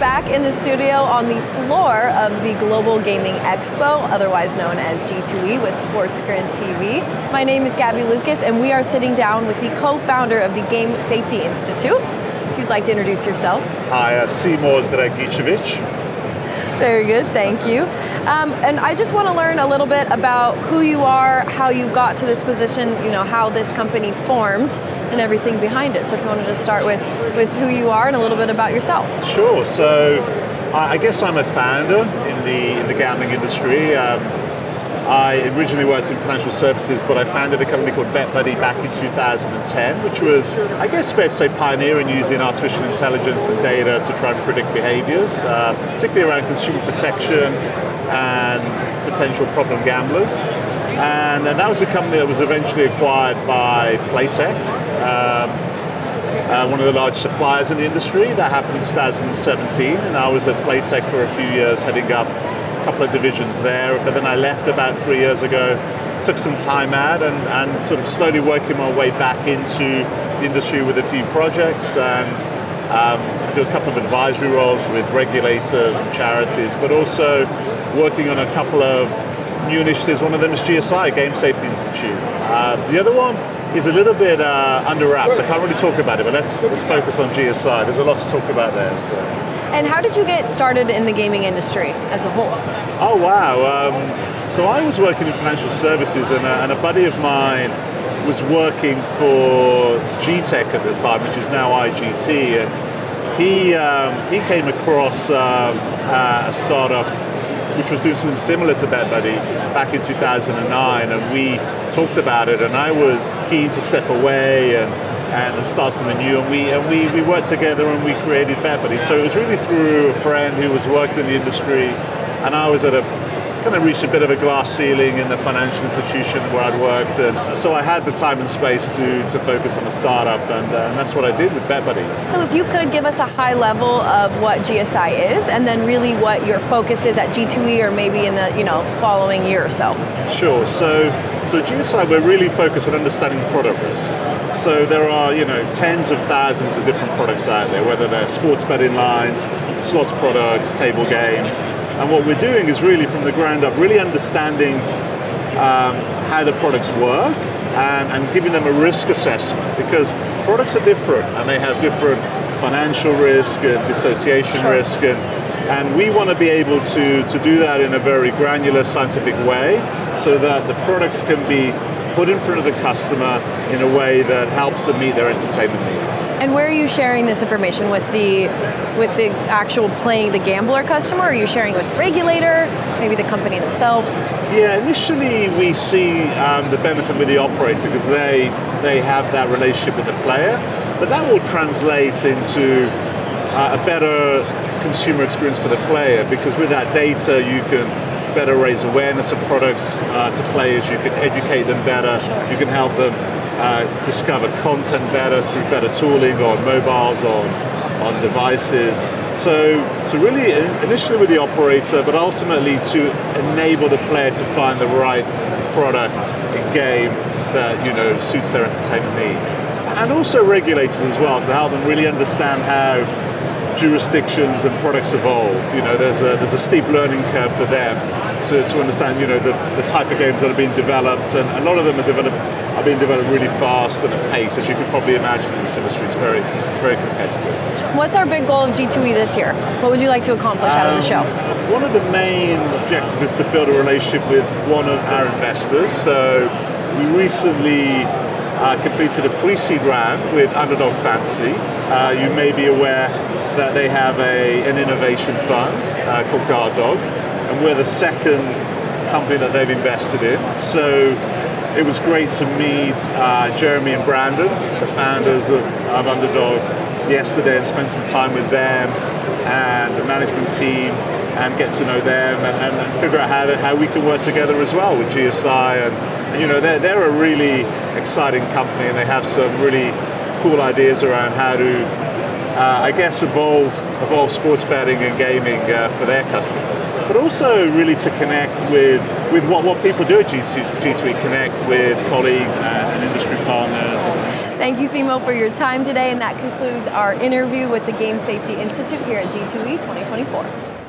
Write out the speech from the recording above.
back in the studio on the floor of the Global Gaming Expo, otherwise known as G2E, with SportsGrid TV. My name is Gabby Lucas, and we are sitting down with the co-founder of the Game Safety Institute. If you'd like to introduce yourself. Hi, SimoDragicevic. Very good, thank you. And I just want to learn a little bit about who you are, how you got to this position, how this company formed, and everything behind it. So if you want to just start with who you are and a little bit about yourself. Sure. So I guess I'm a founder in the gambling industry. I originally worked in financial services, but I founded a company called BetBuddy back in 2010, which was, I guess, fair to say, pioneering using artificial intelligence and data to try and predict behaviors, particularly around consumer protection and potential problem gamblers. And that was a company that was eventually acquired by Playtech, one of the large suppliers in the industry. That happened in 2017, and I was at Playtech for a few years, heading up couple of divisions there, but then I left about 3 years ago, took some time out and sort of slowly working my way back into the industry with a few projects, and I do a couple of advisory roles with regulators and charities, but also working on a couple of new initiatives. One of them is GSI, Game Safety Institute. The other one is a little bit under wraps. I can't really talk about it, but let's focus on GSI. There's a lot to talk about there. So. And how did you get started in the gaming industry as a whole? Oh, wow. So I was working in financial services, and a buddy of mine was working for GTech at the time, which is now IGT, and he came across a startup which was doing something similar to BetBuddy back in 2009, and we talked about it, and I was keen to step away and start something new, and we worked together and we created BetBuddy. So it was really through a friend who was working in the industry, and I was kind of reached a bit of a glass ceiling in the financial institution where I'd worked, and so I had the time and space to focus on a startup, and that's what I did with BetBuddy. So if you could give us a high level of what GSI is, and then really what your focus is at G2E, or maybe in the following year or so. Sure. So at GSI, we're really focused on understanding product risk. So there are tens of thousands of different products out there, whether they're sports betting lines, slots products, table games. And what we're doing is really from the ground up, really understanding how the products work and giving them a risk assessment, because products are different and they have different financial risk and dissociation risk, and we want to be able to do that in a very granular scientific way so that the products can be put in front of the customer in a way that helps them meet their entertainment needs. And where are you sharing this information with the actual playing the gambler customer? Are you sharing with the regulator, maybe the company themselves? Yeah, initially we see the benefit with the operator because they have that relationship with the player, but that will translate into a better consumer experience for the player, because with that data you can better raise awareness of products to players, you can educate them better, you can help them discover content better through better tooling on mobiles, on devices. So really initially with the operator, but ultimately to enable the player to find the right product in game that suits their entertainment needs. And also regulators as well, to help them really understand how jurisdictions and products evolve. There's a steep learning curve for them to understand the type of games that are being developed, and a lot of them are being developed really fast and at pace, as you can probably imagine. In this industry, it's very, very competitive. What's our big goal of G2E this year? What would you like to accomplish out of the show? One of the main objectives is to build a relationship with one of our investors. So we recently completed a pre-seed round with Underdog Fantasy. You may be aware that they have an innovation fund called Guard Dog, and we're the second company that they've invested in. So it was great to meet Jeremy and Brandon, the founders of Underdog, yesterday, and spend some time with them and the management team and get to know them and figure out how we can work together as well with GSI. And they're a really exciting company, and they have some really cool ideas around how to evolve sports betting and gaming for their customers, but also really to connect with what people do at G2E, connect with colleagues and industry partners. Thank you, Simo, for your time today, and that concludes our interview with the Game Safety Institute here at G2E 2024.